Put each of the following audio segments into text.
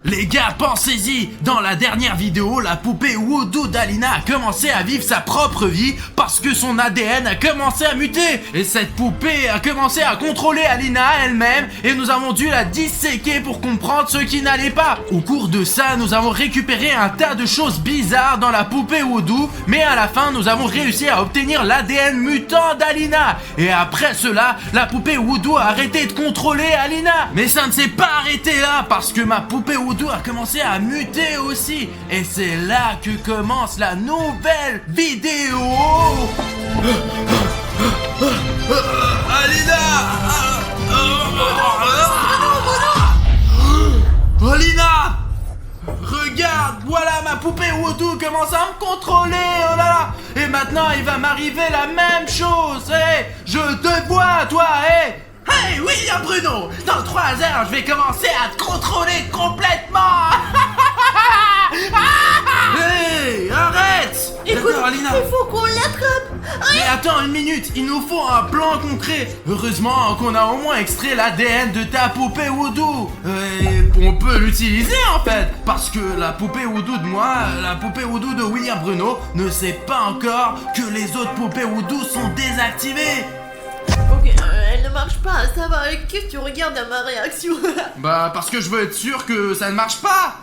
Les gars, pensez-y, dans la dernière vidéo, la poupée Woodoo d'Alina a commencé à vivre sa propre vie parce que son ADN a commencé à muter. Et cette poupée a commencé à contrôler Alina elle-même et nous avons dû la disséquer pour comprendre ce qui n'allait pas. Au cours de ça, nous avons récupéré un tas de choses bizarres dans la poupée Woodoo, mais à la fin, nous avons réussi à obtenir l'ADN mutant d'Alina. Et après cela, la poupée Woodoo a arrêté de contrôler Alina. Mais ça ne s'est pas arrêté là parce que ma poupée Woodoo a commencé à muter aussi. Et c'est là que commence la nouvelle vidéo. Alina! Alina! Regarde, voilà ma poupée Woodoo commence à me contrôler, oh là là. Et maintenant il va m'arriver la même chose. Hey, je te vois toi, hey. Hey William Bruno, dans 3 heures je vais commencer à te contrôler complètement. Hey, arrête. Écoute, Alina, il faut qu'on l'attrape. mais attends une minute, il nous faut un plan concret. Heureusement qu'on a au moins extrait l'ADN de ta poupée Woodoo. Et on peut l'utiliser en fait, parce que la poupée Woodoo de moi, la poupée Woodoo de William Bruno ne sait pas encore que les autres poupées Woodoo sont désactivées. Ok, elle ne marche pas, ça va. Qu'est-ce que tu regardes à ma réaction? Bah parce que je veux être sûr que ça ne marche pas.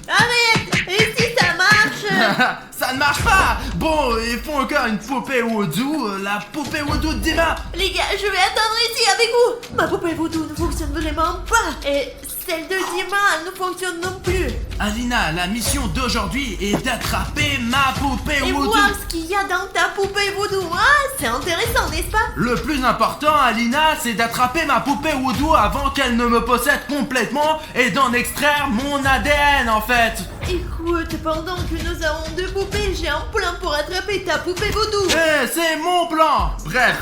Arrête. Et si ça marche? Ça ne marche pas. Bon, il faut encore une poupée Woodoo, la poupée Woodoo de Dima. Les gars, je vais attendre ici avec vous. Ma poupée Voodoo ne fonctionne vraiment pas. Et celle de Dima, elle ne fonctionne non plus. Alina, la mission d'aujourd'hui est d'attraper ma poupée Et Woodoo. voir ce qu'il y a dans ta poupée Voodoo. Ah, c'est intéressant, n'est-ce pas? Le plus important, Alina, c'est d'attraper ma poupée Woodoo avant qu'elle ne me possède complètement et d'en extraire mon ADN en fait. Écoute, pendant que nous avons 2 poupées, j'ai un plan pour attraper ta poupée Voodoo. Eh, c'est mon plan. Bref,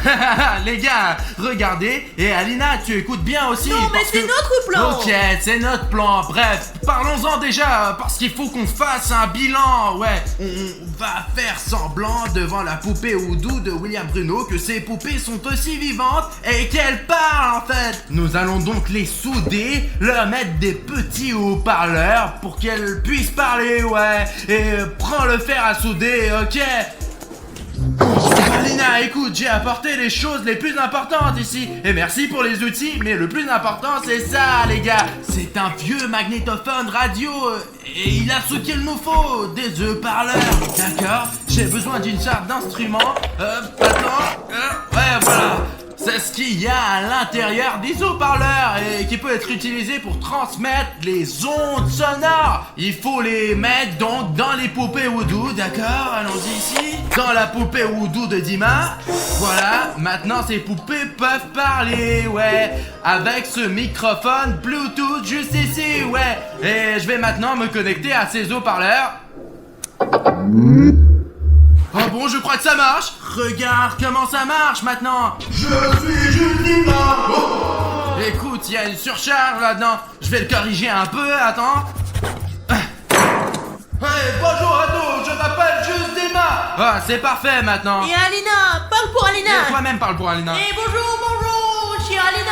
les gars, regardez. Et Alina, tu écoutes bien aussi. Non, mais parce c'est que- notre plan. Ok, c'est notre plan. Bref, parlons-en déjà, parce qu'il faut qu'on fasse un bilan. Ouais, on va faire semblant devant la poupée Woodoo de William Bruno que ces poupées sont aussi vivantes et qu'elles parlent en fait. Nous allons donc les souder, leur mettre des petits haut-parleurs pour qu'elles puissent parler, ouais. Et prends le fer à souder, ok. Alina, écoute, j'ai apporté les choses les plus importantes ici. Et merci pour les outils, mais le plus important c'est ça, les gars. C'est un vieux magnétophone radio et il a ce qu'il nous faut, des haut-parleurs. D'accord, j'ai besoin d'une sorte d'instrument. Ouais, voilà. C'est ce qu'il y a à l'intérieur des haut-parleurs et qui peut être utilisé pour transmettre les ondes sonores. Il faut les mettre donc dans les poupées Woodoo, d'accord? Allons-y ici. Dans la poupée Woodoo de Dima. Voilà, maintenant ces poupées peuvent parler, ouais. Avec ce microphone Bluetooth juste ici, ouais. Et je vais maintenant me connecter à ces haut-parleurs. Oh bon, je crois que ça marche. Regarde comment ça marche maintenant. Je suis juste Dima. Oh. Écoute, il y a une surcharge là-dedans. Je vais le corriger un peu, attends. Hey, bonjour à tous, je m'appelle juste Dima. Ah, c'est parfait maintenant. Et Alina, parle pour Alina. Et toi-même parle pour Alina. Et bonjour, je suis Alina.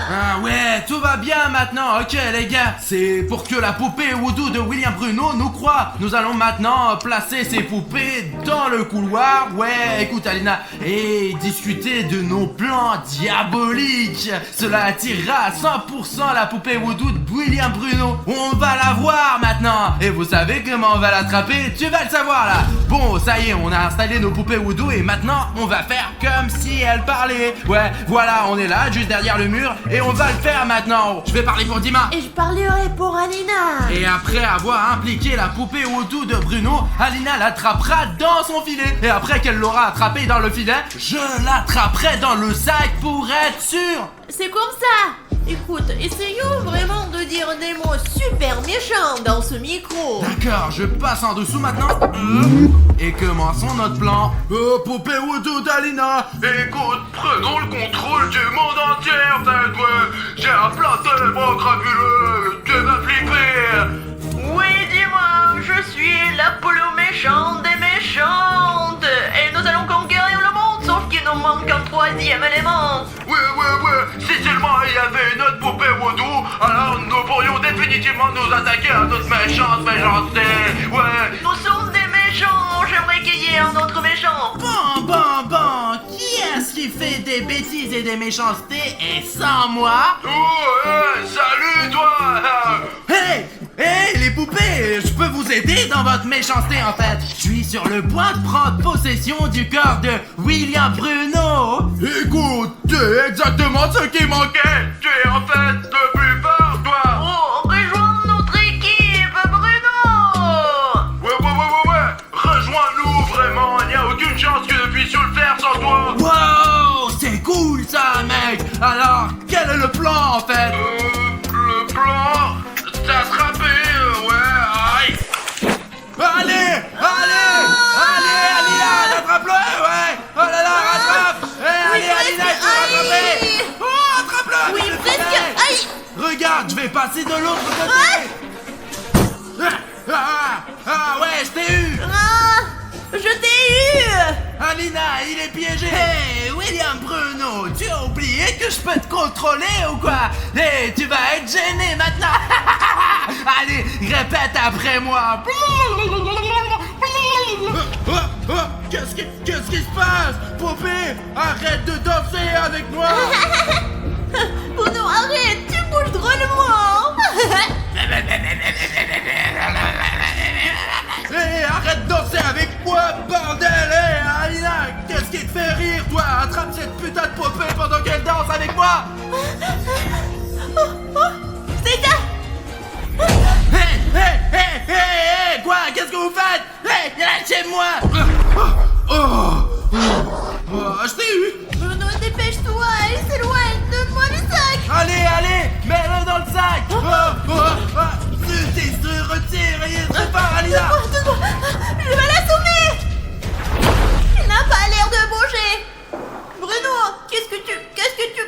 Ah ouais, tout va bien maintenant, ok les gars. C'est pour que la poupée Woodoo de William Bruno nous croit. Nous allons maintenant placer ces poupées dans le couloir. Ouais, écoute Alina, et discuter de nos plans diaboliques. Cela attirera à 100% la poupée Woodoo de William Bruno. On va la voir maintenant. Et vous savez comment on va l'attraper? Tu vas le savoir là. Bon, ça y est, on a installé nos poupées Woodoo et maintenant on va faire comme si elles parlaient. Ouais, voilà, on est là, juste derrière le mur. Et on va le faire maintenant. Je vais parler pour Dima. Et je parlerai pour Alina. Et après avoir impliqué la poupée Woodoo de Bruno, Alina l'attrapera dans son filet. Et après qu'elle l'aura attrapé dans le filet, je l'attraperai dans le sac pour être sûr. C'est comme ça. Écoute, essayons vraiment de dire des mots super méchants dans ce micro. D'accord, je passe en dessous maintenant. Et commençons notre plan. Poupée Woodoo d'Alina, écoute, prenons le contrôle du monde entier en fait, ouais. J'ai un plan tellement crapuleux, tu vas flipper. Oui, dis-moi, je suis l'Apollo méchante des méchantes. Et nous allons conquérir le monde, sauf qu'il nous manque un 3e élément. Ouais, si seulement il y avait une autre poupée Woodoo, alors nous pourrions définitivement gentiment de nous attaquer à notre méchanceté. Ouais. Nous sommes des méchants. J'aimerais qu'il y ait un autre méchant. Bon. Qui est-ce qui fait des bêtises et des méchancetés et sans moi? Oh, salut toi. Hey, les poupées, je peux vous aider dans votre méchanceté en fait. Je suis sur le point de prendre possession du corps de William Bruno. Écoute, c'est exactement ce qui manquait. Tu es en fait le plus fort, toi. Oh, rejoins notre équipe, Bruno. Ouais. Rejoins-nous vraiment. Il n'y a aucune chance que nous puissions le faire sans toi. Wow, c'est cool ça, mec. Alors, quel est le plan en fait? Le plan, t'attraper, ouais. Allez, Alina, attrape-le, ouais. Oh là là, rattrape. Allez, Alina, il faut rattraper. Oh, attrape-le. Oui, presque. Aïe. Regarde, je vais passer de l'autre côté. Ouais, je t'ai eu. Je t'ai eu. Alina, il est piégé. Hey, William Bruno, tu as oublié que je peux te contrôler ou quoi? Hey, tu vas être gêné maintenant. Allez, répète après moi. Qu'est-ce qui se passe? Poupée, arrête de danser avec moi. Bruno, arrête, tu bouges drôlement. Hé, arrête de danser avec moi, bordel! Hé, Alina, qu'est-ce qui te fait rire, toi? Attrape cette putain de poupée pendant qu'elle danse avec moi! C'est ça. Hé, quoi? Qu'est-ce que vous faites? Hé, lâchez-moi! Je t'ai eu! Bruno, dépêche-toi, elle s'éloigne, donne-moi le sac. Allez, mets-le dans le sac! Se retire, il est très fort, Alina! Donne-moi, je vais l'assommer. Il n'a pas l'air de bouger. Bruno, qu'est-ce que tu...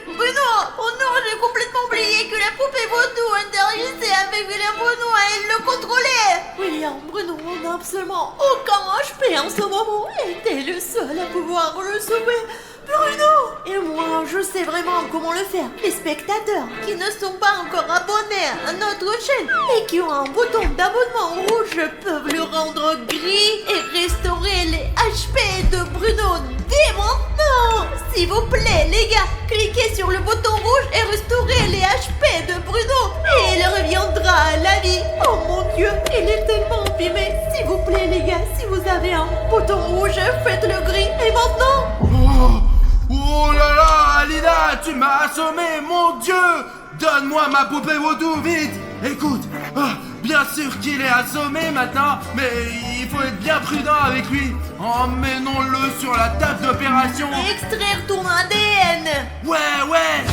Bruno, oh non, j'ai complètement oublié que la poupée vaudou interagissait avec William Bruno et il le contrôlait. William Bruno n'a absolument aucun HP en ce moment et t'es le seul à pouvoir le sauver. Bruno! Et moi, je sais vraiment comment le faire. Les spectateurs qui ne sont pas encore abonnés à notre chaîne et qui ont un bouton d'abonnement rouge peuvent le rendre gris et restaurer les HP de Bruno dès maintenant. S'il vous plaît, les gars, cliquez sur le bouton rouge et restaurez les HP de Bruno et il reviendra à la vie. Oh mon Dieu, il est tellement abîmé. S'il vous plaît, les gars, si vous avez un bouton rouge, faites-le gris. Et maintenant... Oh là là, Alina, tu m'as assommé, mon Dieu! Donne-moi ma poupée vaudou, vite! Écoute, bien sûr qu'il est assommé maintenant, mais il faut être bien prudent avec lui. Emmenons-le sur la table d'opération. Extraire ton ADN. Ouais.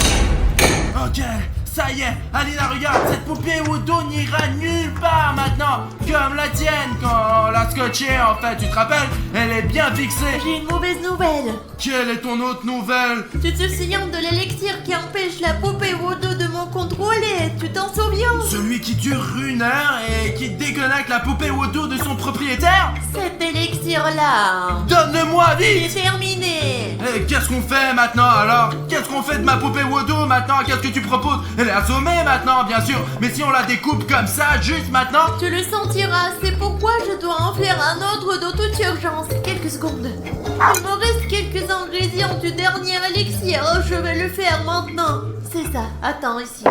Ok, ça y est, Alina, regarde, cette poupée vaudou n'ira nulle part maintenant. Comme la tienne, quand on l'a scotchée, en fait, tu te rappelles? Elle est bien fixée. J'ai une mauvaise nouvelle. Quelle est ton autre nouvelle? Tu te souviens de l'élixir qui empêche la poupée vaudou de me contrôler? Tu t'en souviens? Celui qui dure 1 heure et qui déconnecte la poupée vaudou de son propriétaire? Cet élixir-là. Donne-le-moi, vite! C'est terminé. Et qu'est-ce qu'on fait maintenant alors? Qu'est-ce qu'on fait de ma poupée vaudou maintenant? Qu'est-ce que tu proposes? Elle est assommée maintenant, bien sûr, mais si on la découpe comme ça, juste maintenant... Tu le sentiras, c'est pourquoi je dois en faire un autre de toute urgence. Quelques secondes. Il me reste quelques ingrédients du dernier élixir, je vais le faire maintenant. C'est ça, attends ici.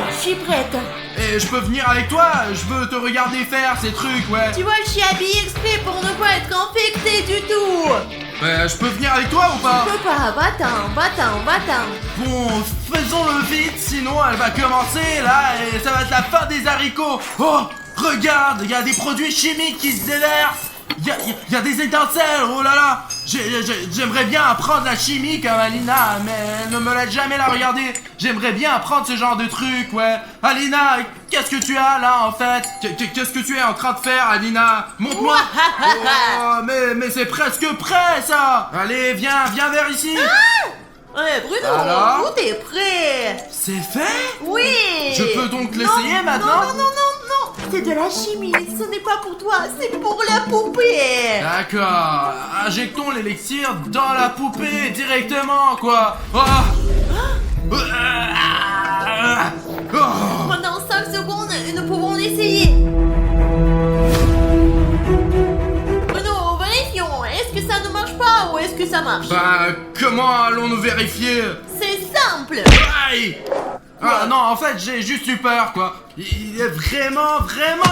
Je suis prête. Et je peux venir avec toi? Je veux te regarder faire ces trucs, ouais. Tu vois, je suis habillée exprès pour ne pas être infectée du tout. Je peux venir avec toi ou pas? Je peux pas, va-t'en. Bon, faisons-le vite, sinon elle va commencer là et ça va être la fin des haricots. Oh, regarde, il y a des produits chimiques qui se déversent. Il y a des étincelles, oh là là. J'aimerais bien apprendre la chimie comme Alina, mais elle ne me laisse jamais la regarder. J'aimerais bien apprendre ce genre de truc, ouais. Alina, qu'est-ce que tu as là en fait? Qu'est-ce que tu es en train de faire, Alina? Montre-moi. Oh, mais c'est presque prêt ça. Allez, viens vers ici. Ouais, Bruno, alors tout est prêt. C'est fait? Oui. Je peux donc l'essayer maintenant? Non. C'est de la chimie, ce n'est pas pour toi, c'est pour la poupée. D'accord, injectons l'élixir dans la poupée directement, quoi. Oh. Pendant 5 secondes, nous pouvons l'essayer. Bruno, vérifions. Est-ce que ça ne marche pas ou est-ce que ça marche? Bah, comment allons-nous vérifier? C'est simple. Aïe! Ah non, en fait, j'ai juste eu peur, quoi. Il est vraiment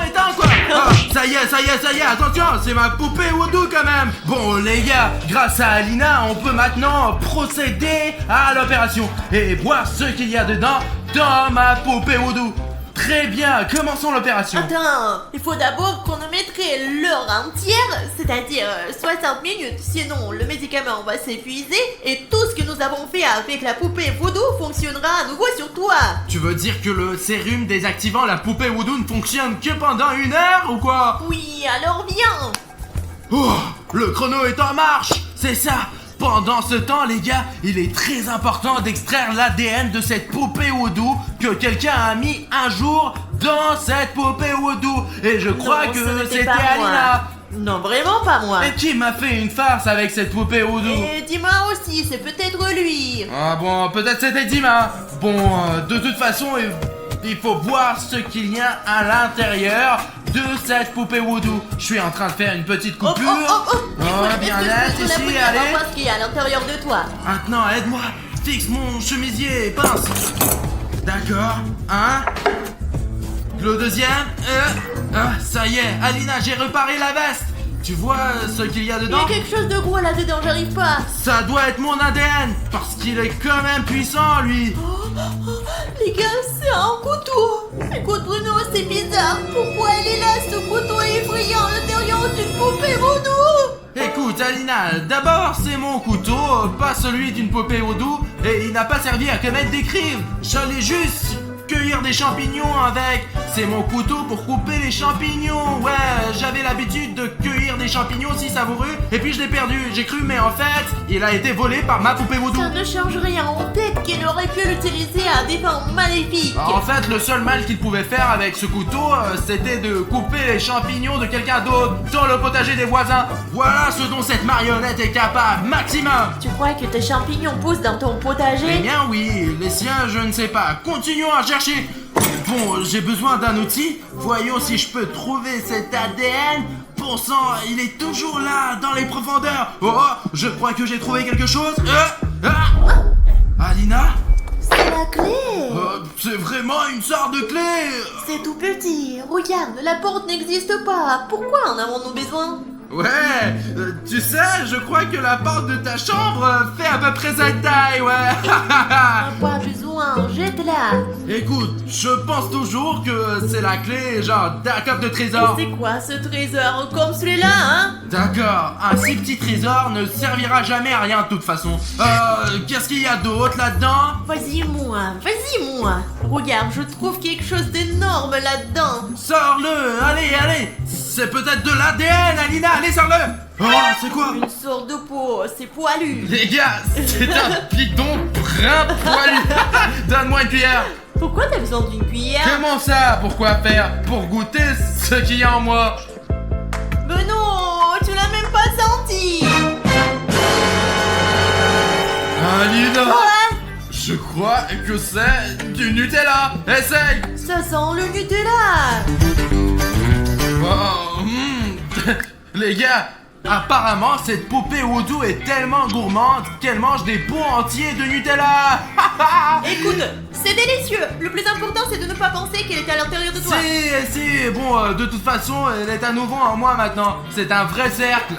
éteint, quoi. Ah, ça y est, attention, c'est ma poupée Voodoo, quand même. Bon, les gars, grâce à Alina, on peut maintenant procéder à l'opération et voir ce qu'il y a dedans dans ma poupée Voodoo. Très bien, commençons l'opération. Attends, il faut d'abord chronométrer l'heure entière, c'est-à-dire 60 minutes, sinon le médicament va s'épuiser et tout ce que nous avons fait avec la poupée Voodoo fonctionnera à nouveau sur toi. Tu veux dire que le sérum désactivant la poupée Voodoo ne fonctionne que pendant 1 heure ou quoi? Oui, alors viens. Oh, le chrono est en marche, c'est ça. Pendant ce temps, les gars, il est très important d'extraire l'ADN de cette poupée Voodoo que quelqu'un a mis un jour dans cette poupée Voodoo. Et je crois Non, ce que n'était c'était pas moi. Alina. Non, vraiment pas moi. Et qui m'a fait une farce avec cette poupée Voodoo? Et dis-moi aussi, c'est peut-être lui. Ah bon, peut-être c'était Dima. Bon, de toute façon, il faut voir ce qu'il y a à l'intérieur de cette poupée Voodoo. Je suis en train de faire une petite coupure. Écoute, bien est-ce que net je peux te ici, la allez. voir ce qu'il y a à l'intérieur de toi? Maintenant, aide-moi. Fixe mon chemisier, pince. D'accord, un. Le deuxième. Ça y est, Alina, j'ai réparé la veste. Tu vois ce qu'il y a Il y dedans? a quelque chose de gros là-dedans, j'arrive pas. Ça doit être mon ADN, parce qu'il est quand même puissant, lui. Les gars, c'est un couteau. Écoute Bruno, c'est bizarre. Pourquoi elle est là, ce couteau effrayant à l'intérieur d'une poupée Voodoo? Écoute, Alina, d'abord, c'est mon couteau, pas celui d'une poupée Voodoo, et il n'a pas servi à commettre des crimes. J'allais juste cueillir des champignons avec. C'est mon couteau pour couper les champignons. Ouais, j'avais l'habitude de cueillir des champignons si savoureux, et puis je l'ai perdu. J'ai cru, mais en fait, il a été volé par ma poupée Voodoo. Ça ne change rien. Peut-être qu'elle aurait pu l'utiliser à des fins maléfiques. En fait, le seul mal qu'il pouvait faire avec ce couteau, c'était de couper les champignons de quelqu'un d'autre dans le potager des voisins. Voilà ce dont cette marionnette est capable, maximum. Tu crois que tes champignons poussent dans ton Eh potager? bien oui, les siens, je ne sais pas. Continuons à chercher. Bon, j'ai besoin d'un outil. Voyons si je peux trouver cet ADN. Bon sang, il est toujours là, dans les profondeurs. Oh, je crois que j'ai trouvé quelque chose. Alina? C'est la clé. C'est vraiment une sorte de clé. C'est tout petit. Regarde, la porte n'existe pas. Pourquoi en avons-nous besoin? Ouais, tu sais, je crois que la porte de ta chambre fait à peu près cette taille, ouais. Pas besoin, jette-la. Écoute, je pense toujours que c'est la clé, genre, d'un coffre de trésor. C'est quoi ce trésor comme celui-là, hein? D'accord, un si petit trésor ne servira jamais à rien de toute façon. Qu'est-ce qu'il y a d'autre là-dedans? Vas-y moi. Regarde, je trouve quelque chose d'énorme là-dedans. Sors-le, allez. C'est peut-être de l'ADN, Alina, allez, sors-le. Oh, c'est quoi? Une sorte de peau, c'est poilu. Les gars, c'est un bidon brun poilu. Donne-moi une cuillère. Pourquoi t'as besoin d'une cuillère? Comment ça? Pourquoi faire? Pour goûter ce qu'il y a en moi. Mais non, tu l'as même pas senti. Alina, Ouais, je crois que c'est du Nutella. Essaye. ça sent le Nutella. Oh, Les gars, apparemment cette poupée Voodoo est tellement gourmande qu'elle mange des pots entiers de Nutella. Écoute, c'est délicieux. Le plus important, c'est de ne pas penser qu'elle est à l'intérieur de toi. Si, bon, de toute façon, elle est à nouveau en moi maintenant. C'est un vrai cercle.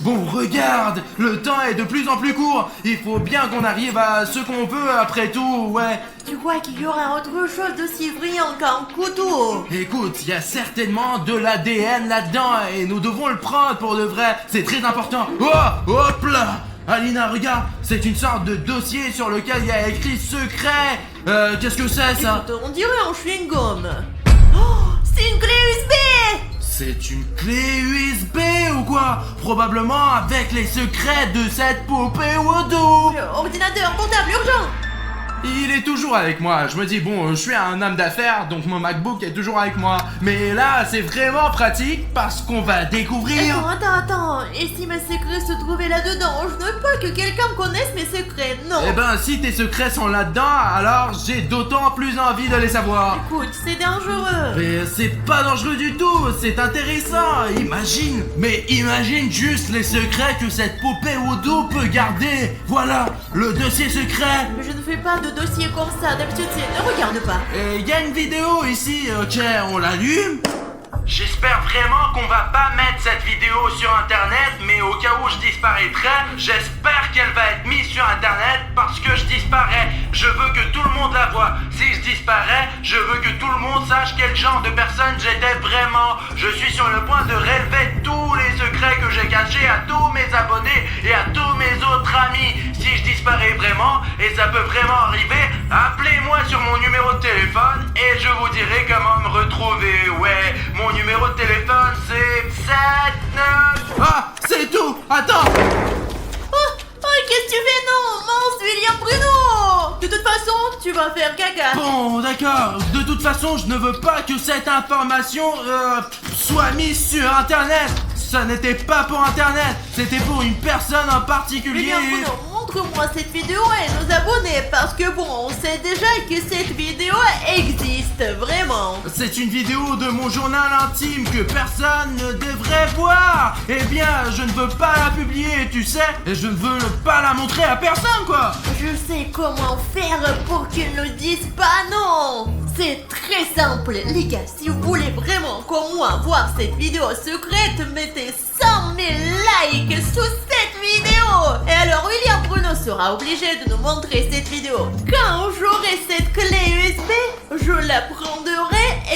Bon, regarde, le temps est de plus en plus court. Il faut bien qu'on arrive à ce qu'on veut après tout, ouais. Tu crois qu'il y aura autre chose d'aussi brillant qu'un couteau? Écoute, il y a certainement de l'ADN là-dedans et nous devons le prendre pour de vrai. C'est très important. Oh, hop là. Alina, regarde, c'est une sorte de dossier sur lequel il y a écrit secret. Qu'est-ce que c'est ça? Écoute, on dirait un chewing-gum. Oh, c'est une clé USB. C'est une clé USB ou quoi? Probablement avec les secrets de cette poupée Voodoo. Ordinateur portable urgent. Il est toujours avec moi. Je me dis, bon, je suis un homme d'affaires, donc mon MacBook est toujours avec moi. Mais là, c'est vraiment pratique parce qu'on va découvrir... Attends. Et si mes secrets se trouvaient là-dedans? Je ne veux pas que quelqu'un me connaisse mes secrets, non. Eh ben, si tes secrets sont là-dedans, alors j'ai d'autant plus envie de les savoir. Écoute, c'est dangereux. Mais c'est pas dangereux du tout, c'est intéressant. Imagine juste les secrets que cette poupée Voodoo peut garder. Voilà, le dossier secret. Je ne fais pas de dossier comme ça, d'habitude ne regarde pas. Et il y a une vidéo ici, ok, on l'allume. J'espère vraiment qu'on va pas mettre cette vidéo sur internet, mais au cas où je disparaîtrai, j'espère qu'elle va être mise sur internet parce que je disparais. Je veux que tout le monde la voie. Si je disparais, je veux que tout le monde sache quel genre de personne j'étais vraiment. Je suis sur le point de révéler tous les secrets que j'ai cachés à tous mes abonnés et à tous mes autres amis. Si je disparais vraiment, et ça peut vraiment arriver, appelez-moi sur mon numéro de téléphone et je vous dirai comment me retrouver. Ouais, mon numéro de téléphone c'est 79... Ah, c'est tout. Attends. Oh, qu'est-ce que tu fais? Non, mince, William Bruno. De toute façon, tu vas faire caca. Bon, d'accord. De toute façon, je ne veux pas que cette information soit mise sur internet. Ça n'était pas pour internet, c'était pour une personne en particulier. William Bruno, montre-moi cette vidéo et nos abonnés, parce que bon, on sait déjà que cette vidéo existe, vraiment. C'est une vidéo de mon journal intime que personne ne devrait voir. Eh bien, je ne veux pas la publier, tu sais, et je ne veux pas la montrer à personne, quoi. Je sais comment faire pour qu'ils ne disent pas non. C'est très simple, les gars. Si vous voulez vraiment, comme moi, voir cette vidéo secrète, mettez 100 000 likes sous cette vidéo. Et alors, William Bruno sera obligé de nous montrer cette vidéo. Quand j'aurai cette clé USB, je la prendrai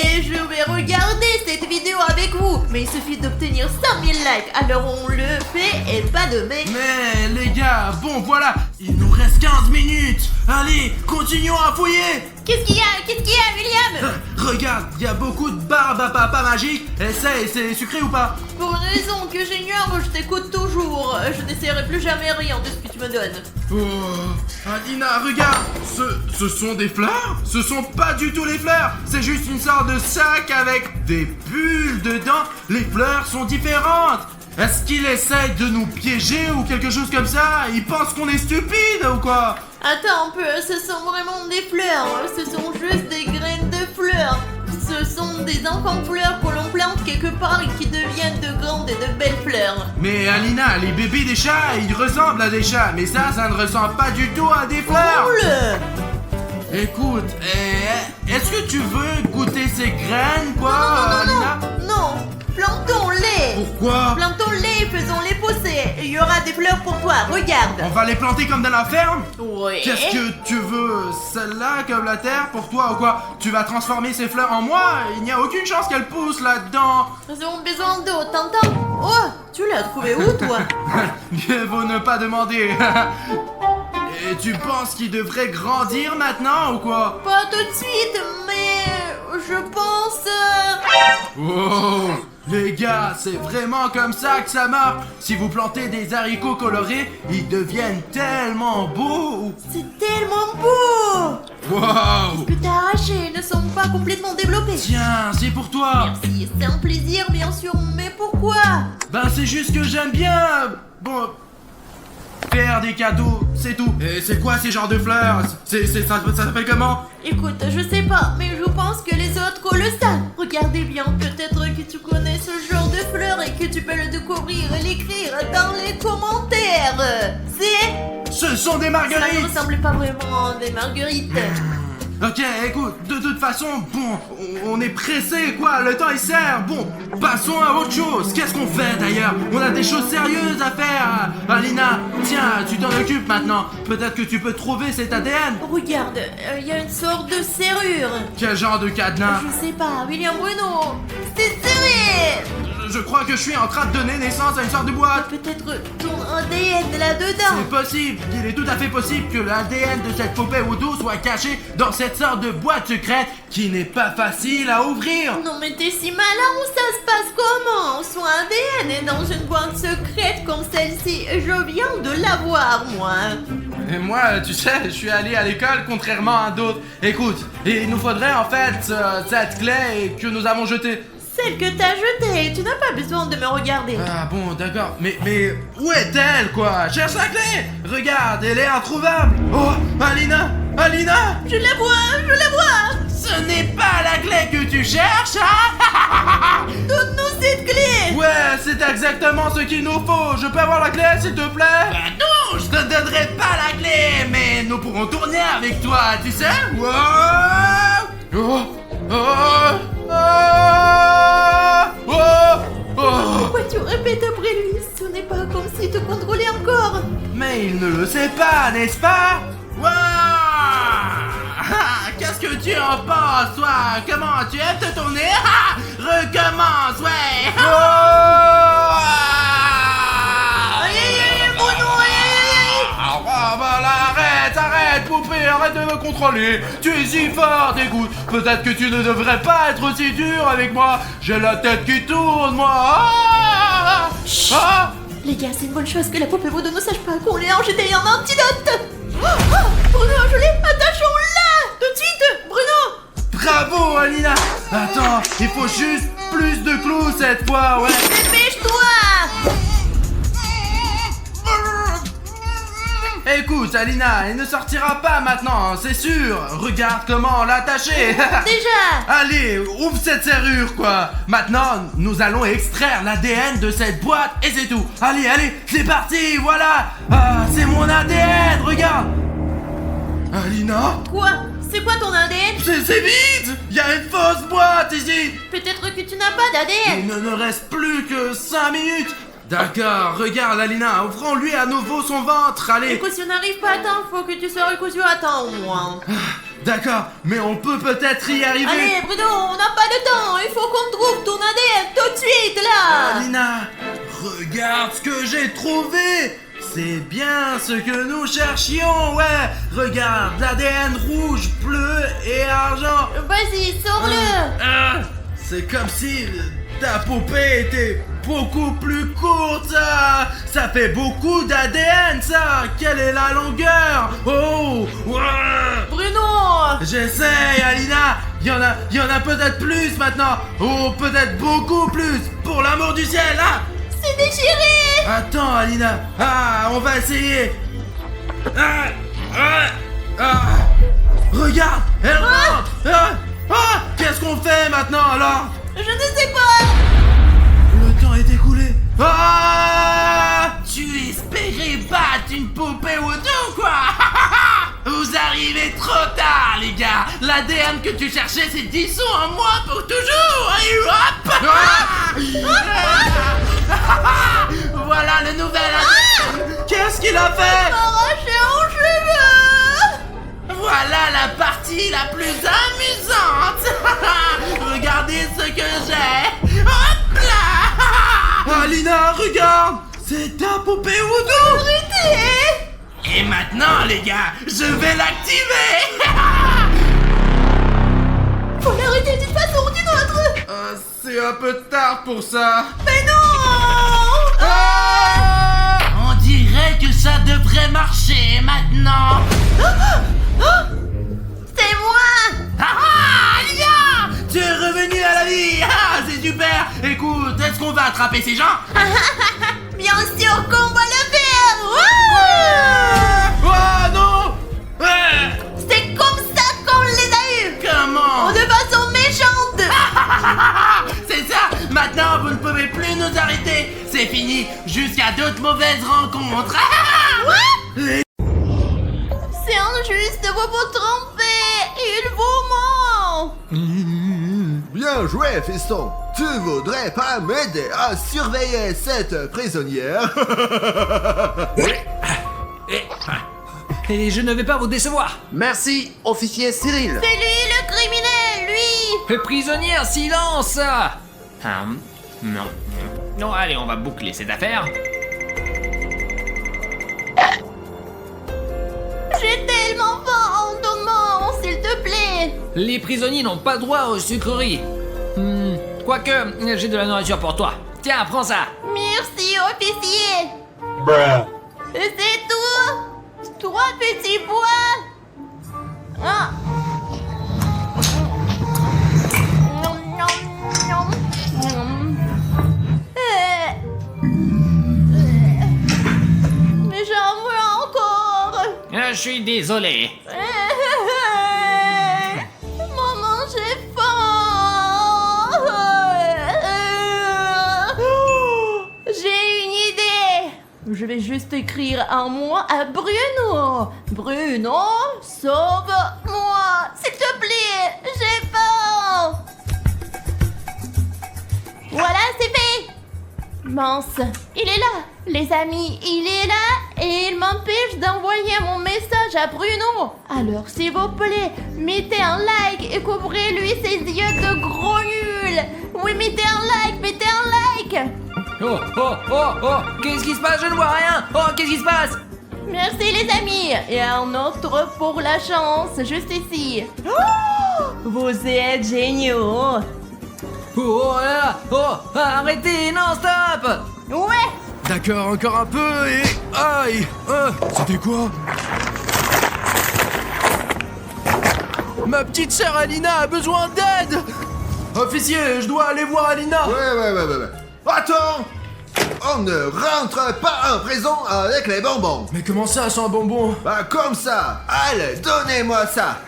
et je vais regarder cette vidéo avec vous. Mais il suffit d'obtenir 100 000 likes, alors on le fait et pas de Mais les gars, bon voilà, il nous reste 15 minutes. Allez, continuons à fouiller. Qu'est-ce qu'il y a, William? Regarde, il y a beaucoup de barbe à papa magique. Essaye, c'est sucré ou pas? Pour une raison que j'ignore, je t'écoute toujours. Je n'essaierai plus jamais rien de ce que tu me donnes. Oh, Alina, regarde, ce sont des fleurs? Ce sont pas du tout les fleurs. C'est juste une sorte de sac avec des bulles dedans. Les fleurs sont différentes. Est-ce qu'il essaye de nous piéger ou quelque chose comme ça? Il pense qu'on est stupide ou quoi? Attends un peu, ce sont vraiment des fleurs. Ce sont juste des graines de fleurs. Ce sont des enfants fleurs que l'on plante quelque part et qui deviennent de grandes et de belles fleurs. Mais Alina, les bébés des chats, ils ressemblent à des chats. Mais ça ne ressemble pas du tout à des fleurs. Écoute, est-ce que tu veux goûter ces graines, quoi, Alina? Non, plantons-les. Pourquoi? Plantons-les et faisons-les pousser. Il y aura des fleurs pour toi, regarde. On va les planter comme dans la ferme? Oui. Qu'est-ce que tu veux? Celle-là comme la terre pour toi ou quoi? Tu vas transformer ces fleurs en moi? Il n'y a aucune chance qu'elles poussent là-dedans. Nous avons besoin d'eau, t'entends? Oh, tu l'as trouvé où, toi? Mieux vaut ne pas demander. Et tu penses qu'il devrait grandir maintenant ou quoi? Pas tout de suite, mais je pense... Oh, les gars, c'est vraiment comme ça que ça marche. Si vous plantez des haricots colorés, ils deviennent tellement beaux. C'est tellement beau. Wow. Ce que t'as arraché ne sont pas complètement développés. Tiens, c'est pour toi. Merci, c'est un plaisir bien sûr, mais pourquoi? Ben c'est juste que j'aime bien... Bon... faire des cadeaux, c'est tout. Et c'est quoi ces genres de fleurs? Ça s'appelle comment? Écoute, je sais pas, mais je pense que les autres le savent. Regardez bien, peut-être que tu connais ce genre de fleurs et que tu peux le découvrir et l'écrire dans les commentaires. Ce sont des Ça marguerites. ne ressemble pas vraiment à des marguerites. Ok, écoute, de toute façon, bon, on est pressé, quoi, le temps il sert. Bon, passons à autre chose. Qu'est-ce qu'on fait d'ailleurs? On a des choses sérieuses à faire. Alina, tiens, tu t'en occupes maintenant. Peut-être que tu peux trouver cet ADN. Regarde, il y a une sorte de serrure. Quel genre de cadenas? Je sais pas, William Bruno, c'est serré. Je crois que je suis en train de donner naissance à une sorte de boîte. Peut-être ton ADN là-dedans. C'est possible, il est tout à fait possible que l'ADN de cette poupée Voodoo soit caché dans cette sorte de boîte secrète qui n'est pas facile à ouvrir. Non mais t'es si malin, ça se passe comment? Son ADN est dans une boîte secrète comme celle-ci. Je viens de l'avoir, moi. Et moi, tu sais, je suis allé à l'école contrairement à d'autres. Écoute, il nous faudrait en fait cette clé que nous avons jetée. Celle que t'as jetée, tu n'as pas besoin de me regarder. Ah bon, d'accord. Mais où est-elle, quoi? Cherche la clé. Regarde, elle est introuvable. Oh, Alina, Alina. Je la vois. Ce n'est pas la clé que tu cherches, hein? Donne-nous cette clé. Ouais, c'est exactement ce qu'il nous faut. Je peux avoir la clé, s'il te plaît? Bah non, je te donnerai pas la clé, mais nous pourrons tourner avec toi, tu sais? Wow. Oh, oh, oh, oh, oh. Pourquoi tu répètes après lui? Ce n'est pas comme s'il te contrôlait encore. Mais il ne le sait pas, n'est-ce pas? Wow. Qu'est-ce que tu en penses, toi? Comment tu aimes te tourner? Recommence, ouais. Arrête, poupée, arrête de me contrôler. Tu es si forte, écoute. Peut-être que tu ne devrais pas être aussi dur avec moi. J'ai la tête qui tourne, moi. Les gars, c'est une bonne chose que la poupée vaudou ne sache pas qu'on l'ait jeté un antidote. Bruno, je l'ai, attachons-la tout de suite, Bruno. Bravo, Alina. Attends, il faut juste plus de clous cette fois, ouais. Dépêche-toi. Écoute, Alina, il ne sortira pas maintenant, c'est sûr. Regarde comment l'attacher. Déjà. Allez, ouvre cette serrure, quoi. Maintenant, nous allons extraire l'ADN de cette boîte et c'est tout. Allez, c'est parti, voilà. Ah, c'est mon ADN, regarde. Alina? Quoi? C'est quoi ton ADN? C'est vide. Il y a une fausse boîte ici. Peut-être que tu n'as pas d'ADN. Il ne me reste plus que 5 minutes. D'accord, regarde Alina, ouvrons-lui à nouveau son ventre, allez. Écoute, si on n'arrive pas à temps, faut que tu sois recousu à temps au moins. D'accord, mais on peut peut-être y arriver. Allez, Bruno, on n'a pas de temps, il faut qu'on trouve ton ADN tout de suite, là. Alina, regarde ce que j'ai trouvé. C'est bien ce que nous cherchions, ouais. Regarde, l'ADN rouge, bleu et argent. Vas-y, sors-le. C'est comme si ta poupée était beaucoup plus courte, ça fait beaucoup d'ADN, ça. Quelle est la longueur? Oh, ouais. Bruno. J'essaye, Alina. Il y en a peut-être plus maintenant. Oh, peut-être beaucoup plus. Pour l'amour du ciel, hein. C'est déchiré. Attends, Alina. On va essayer. Regarde, elle rentre. Qu'est-ce qu'on fait maintenant alors? Je ne sais pas. Le temps est écoulé. Tu espérais battre une poupée auto, quoi? Vous arrivez trop tard, les gars. L'ADN que tu cherchais s'est dissous en moi pour toujours. Et hop. Voilà le nouvel ADN. Qu'est-ce qu'il a fait? Arraché en cheveux. Voilà la partie la plus amusante. Regardez ce que j'ai. Hop là. Alina, regarde. C'est ta poupée voodoo. Arrêtez. Et maintenant, les gars, je vais l'activer. Faut l'arrêter d'une façon ou d'une autre. C'est un peu tard pour ça. Mais non. On dirait que ça devrait marcher maintenant. C'est moi. Alina, tu es revenu à la vie. C'est super. Écoute, est-ce qu'on va attraper ces gens? Bien sûr qu'on va le faire. Oh non. C'est comme ça qu'on les a eus. Comment? De façon méchante. C'est ça. Maintenant, vous ne pouvez plus nous arrêter. C'est fini. Jusqu'à d'autres mauvaises rencontres. C'est injuste, vous vous trompez. Il vous ment. Bien joué, fiston. Tu voudrais pas m'aider à surveiller cette prisonnière? Et je ne vais pas vous décevoir. Merci, officier Cyril. C'est lui le criminel, lui. Prisonnière, silence. Non. Non, allez, on va boucler cette affaire. J'ai tellement faim, donne-moi, s'il te plaît. Les prisonniers n'ont pas droit aux sucreries. Quoique, j'ai de la nourriture pour toi. Tiens, prends ça. Merci, officier. C'est tout. Toi, petit bois. Ah. Mais j'en veux encore. Je suis désolé. Maman, j'ai faim. J'ai une idée. Je vais juste écrire un mot à Bruno. Bruno, sauve-moi. S'il te plaît, j'ai faim. Voilà, c'est fait. Mince, il est là. Les amis, il est là et il m'empêche d'envoyer mon message à Bruno. Alors, s'il vous plaît, mettez un like et couvrez-lui ses yeux de gros nuls. Oui, mettez un like. Oh, oh, oh, oh, qu'est-ce qui se passe? Je ne vois rien. Oh, qu'est-ce qui se passe? Merci les amis. Et un autre pour la chance, juste ici. Oh, vous êtes géniaux. Oh là là. Oh, arrêtez, non, stop. Ouais. D'accord, encore un peu et... Aïe. C'était quoi? Ma petite sœur Alina a besoin d'aide. Officier, je dois aller voir Alina. Ouais. Attends! On ne rentre pas en prison avec les bonbons. Mais comment ça, sans bonbon? Bah comme ça. Allez, donnez-moi ça.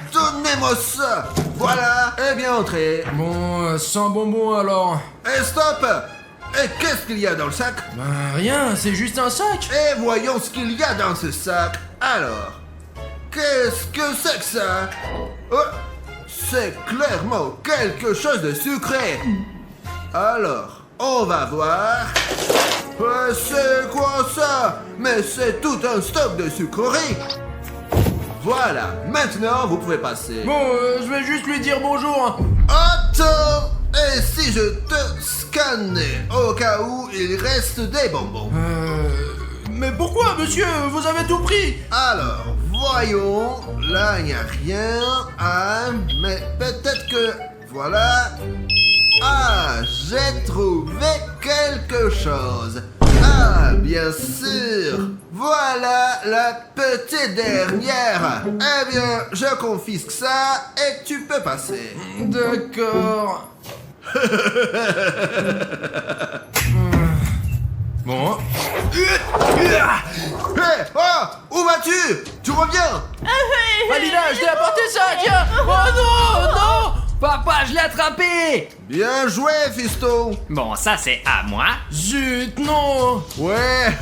Voilà, et bien entré. Bon, sans bonbon alors. Et stop! Et qu'est-ce qu'il y a dans le sac? Bah rien, c'est juste un sac. Et voyons ce qu'il y a dans ce sac. Alors, qu'est-ce que c'est que ça? Oh, c'est clairement quelque chose de sucré. Alors, on va voir. C'est quoi ça? Mais c'est tout un stock de sucreries. Voilà, maintenant vous pouvez passer. Bon, je vais juste lui dire bonjour. Attends! Et si je te scannais au cas où il reste des bonbons? Mais pourquoi, monsieur? Vous avez tout pris. Alors, voyons. Là, il n'y a rien. Ah, mais peut-être que... Voilà. Ah, j'ai trouvé quelque chose. Ah, bien sûr. Voilà la petite dernière. Eh bien, je confisque ça et tu peux passer. D'accord. Bon. Hé, oh, où vas-tu? Tu reviens? Alina, je t'ai apporté ça, tiens. Oh non, non. Papa, je l'ai attrapé. Bien joué, fiston. Bon, ça c'est à moi. Zut, non. Ouais.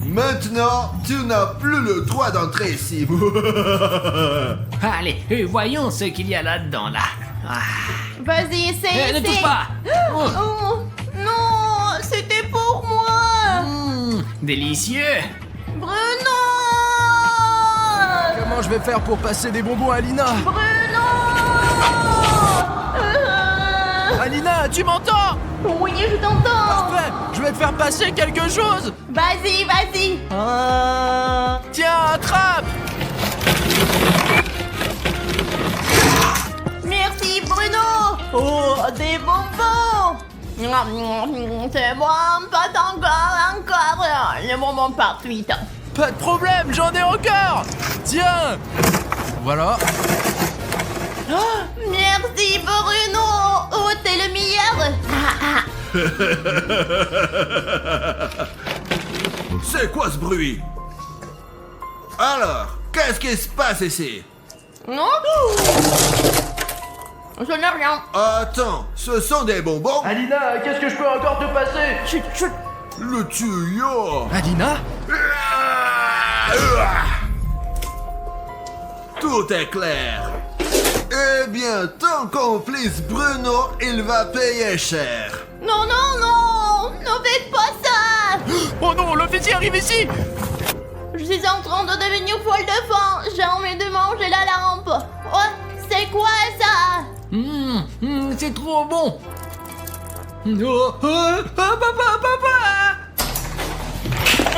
Maintenant, tu n'as plus le droit d'entrer ici. Allez, voyons ce qu'il y a là-dedans, là. Ah. Vas-y, essaye. Ne touche pas. Oh, non, c'était pour moi. Délicieux. Bruno. Comment je vais faire pour passer des bonbons à Alina? Bruno. Alina, tu m'entends? Oui, je t'entends. Parfait, je vais te faire passer quelque chose. Vas-y. Tiens, attrape. Merci, Bruno. Oh, des bonbons. C'est bon, pas encore. Les bonbons partout. Pas de problème, j'en ai encore. Tiens. Voilà. Oh, merci, Bruno. Oh, t'es le meilleur. C'est quoi ce bruit? Alors, qu'est-ce qui se passe ici? Non. Je n'ai rien. Attends, ce sont des bonbons? Alina, qu'est-ce que je peux encore te passer? Chut. Le tuyau. Alina? Tout est clair. Eh bien, ton complice Bruno, il va payer cher. Non. Ne faites pas ça. Oh non, l'officier arrive ici. Je suis en train de devenir folle de faim. J'ai envie de manger la lampe. Oh, c'est quoi ça? C'est trop bon. Oh, papa.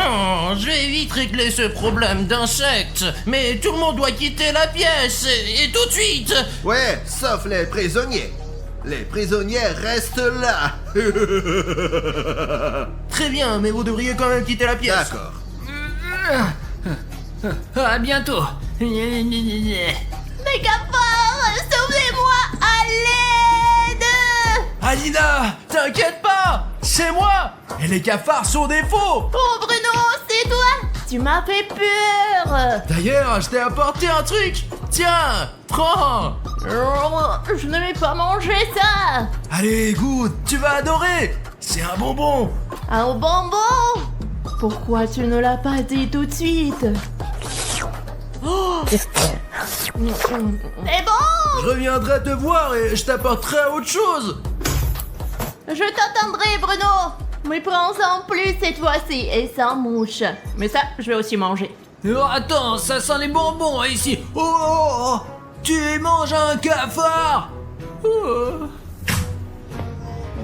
Oh, je vais vite régler ce problème d'insectes. Mais tout le monde doit quitter la pièce. Et tout de suite. Ouais, sauf les prisonniers. Les prisonniers restent là. Très bien, mais vous devriez quand même quitter la pièce. D'accord. À bientôt. Les cafards, sauvez-moi, à l'aide! Alina, t'inquiète pas, c'est moi. Et les cafards sont des faux. Oh Bruno, c'est toi! Tu m'as fait peur! D'ailleurs, je t'ai apporté un truc. Tiens, prends. Oh, je ne vais pas manger ça! Allez, goûte, tu vas adorer. C'est un bonbon. Un bonbon? Pourquoi tu ne l'as pas dit tout de suite? Oh. C'est bon! Je reviendrai te voir et je t'apporterai autre chose. Je t'attendrai, Bruno! Mais prends-en plus cette fois-ci et sans mouche. Mais ça, je vais aussi manger. Oh, attends, ça sent les bonbons ici. Oh, tu manges un cafard. Oh.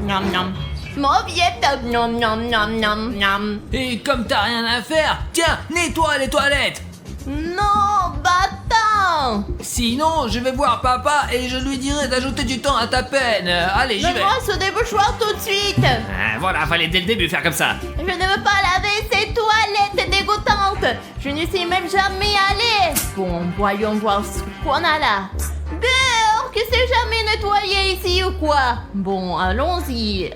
Miam miam. Mauviette, miam miam miam miam miam. Et comme t'as rien à faire, tiens, nettoie les toilettes. Non, bâtard! Sinon, je vais voir papa et je lui dirai d'ajouter du temps à ta peine. Allez, j'y vais. Donne-moi ce débouchoir tout de suite! Voilà, fallait dès le début faire comme ça. Je ne veux pas laver ces toilettes dégoûtantes! Je ne sais même jamais aller! Bon, voyons voir ce qu'on a là. Dehors, que c'est jamais nettoyé ici ou quoi? Bon, allons-y.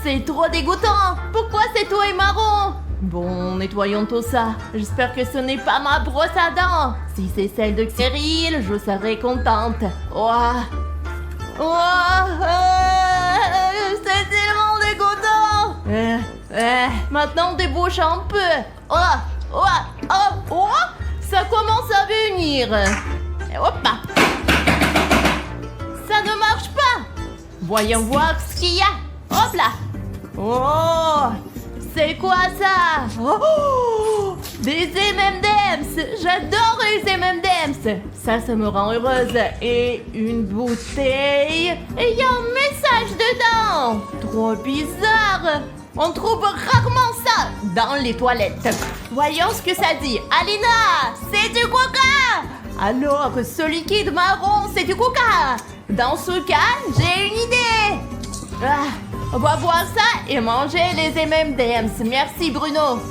C'est trop dégoûtant! Pourquoi cette eau est marron? Bon, nettoyons tout ça. J'espère que ce n'est pas ma brosse à dents. Si c'est celle de Cyril, je serai contente. Ouah. Ouah. C'est tellement dégoûtant. Maintenant, débouche un peu. Ça commence à venir. Hop là. Ça ne marche pas. Voyons voir ce qu'il y a. Hop là. Oh. C'est quoi ça? Oh, des M&M's. J'adore les M&M's. Ça me rend heureuse. Et une bouteille. Et il y a un message dedans. Trop bizarre. On trouve rarement ça dans les toilettes. Voyons ce que ça dit. Alina, c'est du coca. Alors, ce liquide marron, c'est du coca. Dans ce cas, j'ai une idée. On va boire ça et manger les M&M's. Merci Bruno.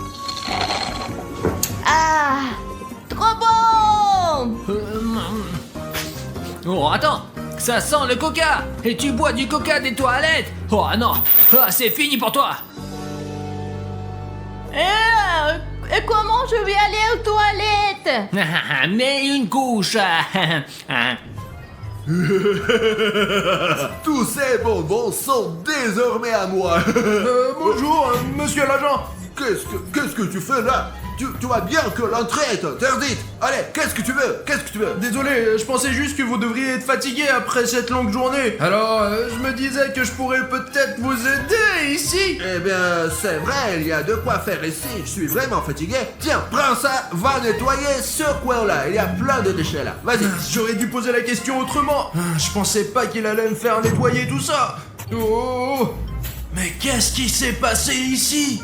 Ah, trop bon. Oh, attends, ça sent le coca. Et tu bois du coca des toilettes. Oh non, c'est fini pour toi. Et comment je vais aller aux toilettes? Mets une couche. Tous ces bonbons sont désormais à moi. Bonjour, monsieur l'agent. Qu'est-ce que tu fais là? Tu vois bien que l'entrée est interdite. Allez, qu'est-ce que tu veux? Désolé, je pensais juste que vous devriez être fatigué après cette longue journée. Alors, je me disais que je pourrais peut-être vous aider ici. Eh bien, c'est vrai, il y a de quoi faire ici. Je suis vraiment fatigué. Tiens, prends ça, va nettoyer ce coin-là. Il y a plein de déchets là. Vas-y. J'aurais dû poser la question autrement. Je pensais pas qu'il allait me faire nettoyer tout ça. Oh, mais qu'est-ce qui s'est passé ici?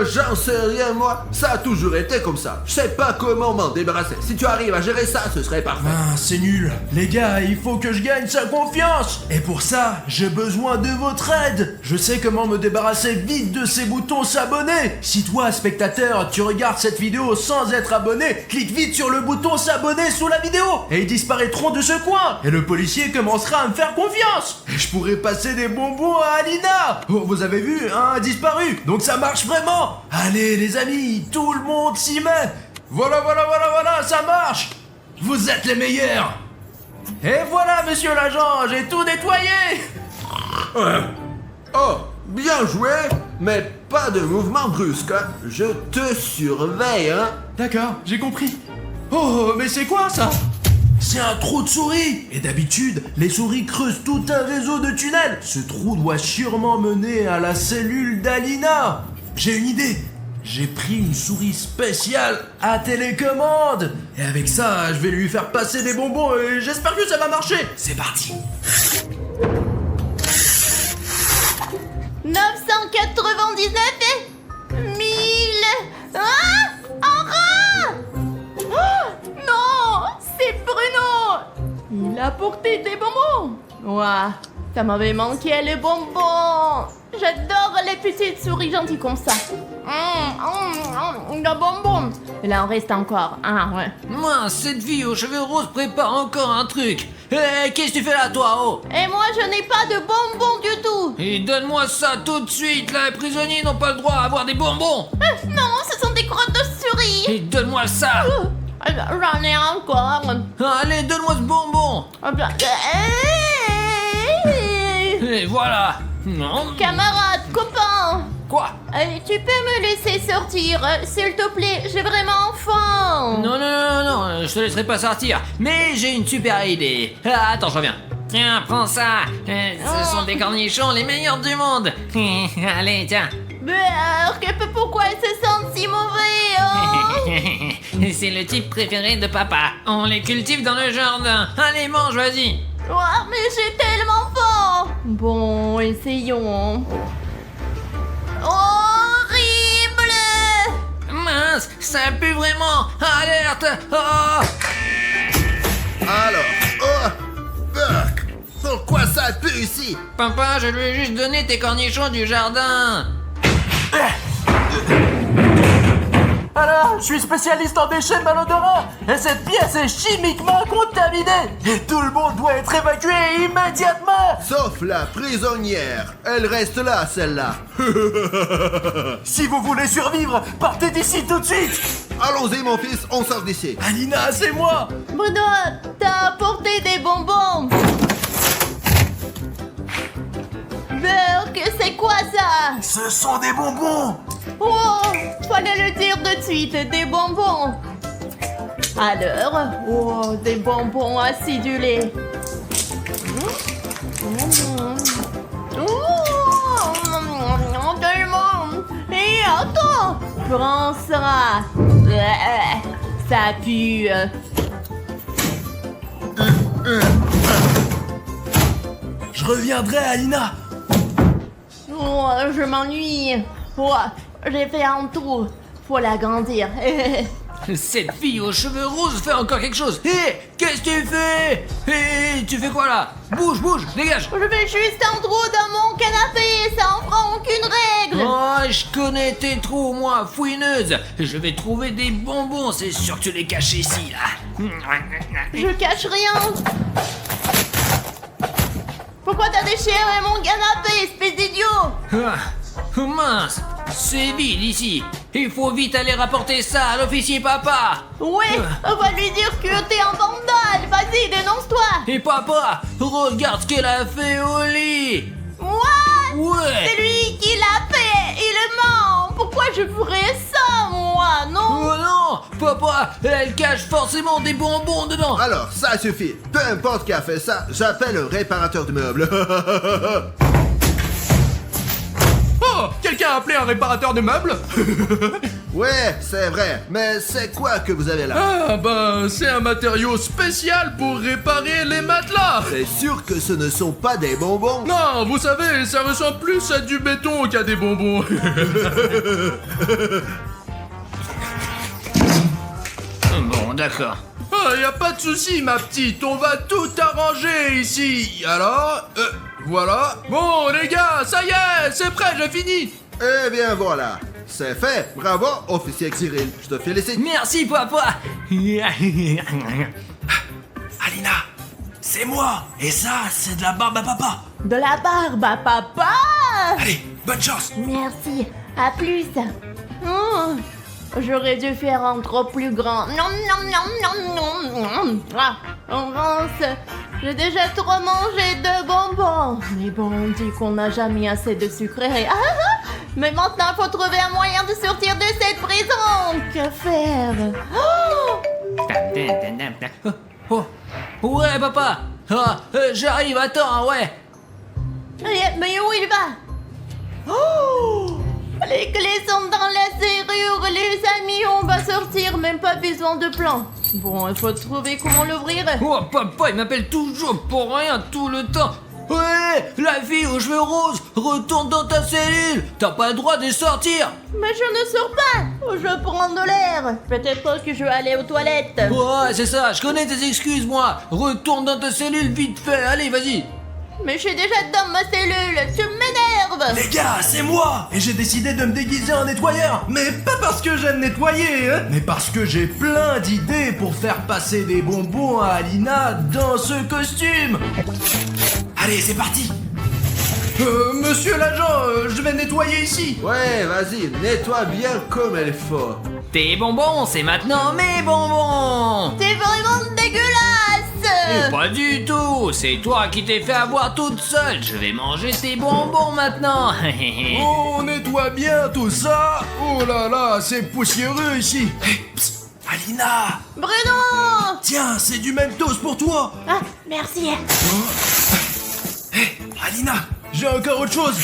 J'en sais rien moi, ça a toujours été comme ça. Je sais pas comment m'en débarrasser. Si tu arrives à gérer ça, ce serait parfait. C'est nul. Les gars, il faut que je gagne sa confiance. Et pour ça, j'ai besoin de votre aide. Je sais comment me débarrasser vite de ces boutons s'abonner. Si toi, spectateur, tu regardes cette vidéo sans être abonné, clique vite sur le bouton s'abonner sous la vidéo. Et ils disparaîtront de ce coin. Et le policier commencera à me faire confiance. Et je pourrai passer des bonbons à Alina. Oh, vous avez vu, un a disparu. Donc ça marche vraiment. Allez les amis, tout le monde s'y met. Voilà, ça marche. Vous êtes les meilleurs. Et voilà, monsieur l'agent, j'ai tout nettoyé. Oh, bien joué, mais pas de mouvement brusque, hein. Je te surveille, hein. D'accord, j'ai compris. Oh, mais c'est quoi ça? C'est un trou de souris. Et d'habitude, les souris creusent tout un réseau de tunnels. Ce trou doit sûrement mener à la cellule d'Alina. J'ai une idée. J'ai pris une souris spéciale à télécommande. Et avec ça, je vais lui faire passer des bonbons et j'espère que ça va marcher. C'est parti. 999 et 1000. Ah, un rat. Oh, non, c'est Bruno. Il a porté des bonbons. Ouah, ça m'avait manqué les bonbons. J'adore les petites souris gentilles comme ça. De bonbons. Il en reste encore. Ah ouais. Moi, cette fille aux cheveux roses prépare encore un truc. Qu'est-ce que tu fais là, toi, oh? Et moi, je n'ai pas de bonbons du tout. Et donne-moi ça tout de suite, là, les prisonniers n'ont pas le droit à avoir des bonbons. Non, ce sont des crottes de souris. Et donne-moi ça. J'en ai encore. Allez, donne-moi ce bonbon. Et voilà. Non. Camarade, copain. Quoi? Tu peux me laisser sortir, s'il te plaît, j'ai vraiment faim. Non, je te laisserai pas sortir. Mais j'ai une super idée. Ah, attends, je reviens. Tiens, prends ça. Ce sont des cornichons les meilleurs du monde. Allez, tiens. Mais alors, pourquoi ils se sentent si mauvais, oh? C'est le type préféré de papa. On les cultive dans le jardin. Allez, mange, vas-y. Oh, mais j'ai tellement faim. Bon, essayons. Horrible! Mince, ça pue vraiment. Alerte. Oh. Alors, pourquoi ça pue ici? Papa, je lui ai juste donné tes cornichons du jardin. Alors, je suis spécialiste en déchets malodorants et cette pièce est chimiquement contaminée et tout le monde doit être évacué immédiatement. Sauf la prisonnière. Elle reste là, celle-là. Si vous voulez survivre, partez d'ici tout de suite. Allons-y, mon fils, on sort d'ici. Alina, c'est moi. Bruno, t'as apporté des bonbons. Burk, c'est quoi ça? Ce sont des bonbons. Oh, fallait le dire de suite, des bonbons. Alors, oh, des bonbons acidulés. Tellement. Et attends, prends ça. Ça pue. Je reviendrai, Alina. Oh, je m'ennuie. Oh, j'ai fait un tour. Faut l'agrandir. Cette fille aux cheveux roses fait encore quelque chose. Hé, qu'est-ce que tu fais? Hé, tu fais quoi là? Bouge, dégage. Je fais juste un trou dans mon canapé, ça en fera aucune règle. Oh, je connais tes trous, moi, fouineuse. Je vais trouver des bonbons, c'est sûr que tu les caches ici, là. Je cache rien. Pourquoi t'as déchiré mon canapé, espèce d'idiot? Ah, mince, c'est vide ici. Il faut vite aller rapporter ça à l'officier papa. Ouais, on va lui dire que t'es un vandale. Vas-y, dénonce-toi. Et papa, regarde ce qu'elle a fait au lit. What? Ouais. C'est lui qui l'a fait. Il ment. Pourquoi je ferais ça, moi? Non. Oh non, papa, elle cache forcément des bonbons dedans. Alors, ça suffit. Peu importe qui a fait ça, j'appelle un réparateur de meubles. Oh, quelqu'un a appelé un réparateur de meubles? Ouais, c'est vrai. Mais c'est quoi que vous avez là? Ah, bah, c'est un matériau spécial pour réparer les matelas. C'est sûr que ce ne sont pas des bonbons? Non, vous savez, ça ressemble plus à du béton qu'à des bonbons. Bon, d'accord. Ah, y a pas de souci, ma petite, on va tout arranger ici. Alors, voilà. Bon, les gars, ça y est, c'est prêt, j'ai fini. Eh bien voilà, c'est fait. Bravo, officier Cyril. Je te félicite. Merci, papa. Alina, c'est moi. Et ça, c'est de la barbe à papa. De la barbe à papa. Allez, bonne chance. Merci. À plus. Oh, j'aurais dû faire un trop plus grand. Non, non, non, non, non. Ah, mince. J'ai déjà trop mangé de bonbons. Mais bon, on dit qu'on n'a jamais assez de sucreries. Ah, ah, mais maintenant, il faut trouver un moyen de sortir de cette prison. Que faire? Oh, Oh, ouais, papa. Ah, j'arrive, attends, ouais. mais où il va? Oh, les clés sont dans la serrure, les amis, on va sortir, même pas besoin de plan. Bon, il faut trouver comment l'ouvrir. Oh, papa, il m'appelle toujours pour rien tout le temps. Ouais, la fille aux cheveux roses, retourne dans ta cellule. T'as pas le droit de sortir. Mais je ne sors pas, je prends de l'air. Peut-être que je vais aller aux toilettes. Ouais, c'est ça, je connais tes excuses, moi. Retourne dans ta cellule vite fait, allez, vas-y. Mais je suis déjà dans ma cellule, tu m'énerves. monde. Les gars, c'est moi. Et j'ai décidé de me déguiser en nettoyeur. Mais pas parce que j'aime nettoyer, hein, mais parce que j'ai plein d'idées pour faire passer des bonbons à Alina dans ce costume. Allez, c'est parti. Monsieur l'agent, je vais nettoyer ici. Ouais, vas-y, nettoie bien comme il faut. Tes bonbons, c'est maintenant mes bonbons. C'est vraiment dégueulasse. Pas du tout, c'est toi qui t'es fait avoir toute seule. Je vais manger tes bonbons maintenant. On nettoie bien tout ça. Oh là là, c'est poussiéreux ici. Psst, Alina, Bruno. tiens, c'est du Mentos pour toi. Ah, merci. Alina, j'ai encore autre chose.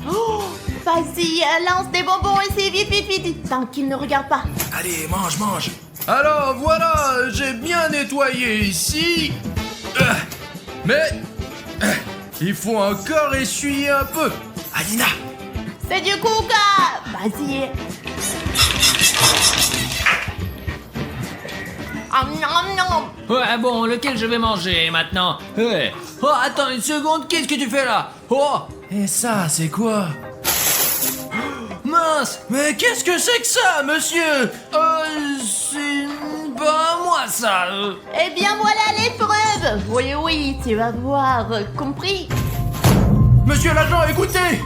Oh, vas-y, lance des bonbons ici, vite, vite, vite. Tant qu'il ne regarde pas. Allez, mange, mange. Alors voilà, j'ai bien nettoyé ici. Mais il faut encore essuyer un peu. Alina, C'est du coca. Vas-y. Ouais, bon, lequel je vais manger maintenant? Oh, attends une seconde, qu'est-ce que tu fais là? Oh, et ça, c'est quoi? mince. Mais qu'est-ce que c'est que ça, monsieur? C'est pas moi ça. Eh bien, voilà les preuves. Oui, oui, tu vas voir. Compris? Monsieur l'agent, écoutez.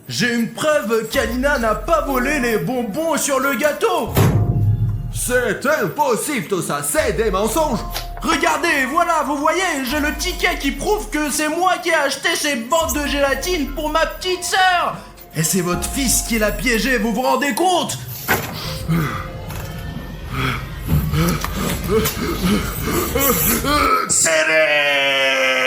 J'ai une preuve qu'Alina n'a pas volé les bonbons sur le gâteau. C'est impossible tout ça, c'est des mensonges. Regardez, voilà, vous voyez, j'ai le ticket qui prouve que c'est moi qui ai acheté ces bandes de gélatine pour ma petite sœur. Et c'est votre fils qui l'a piégé, vous vous rendez compte? Serré!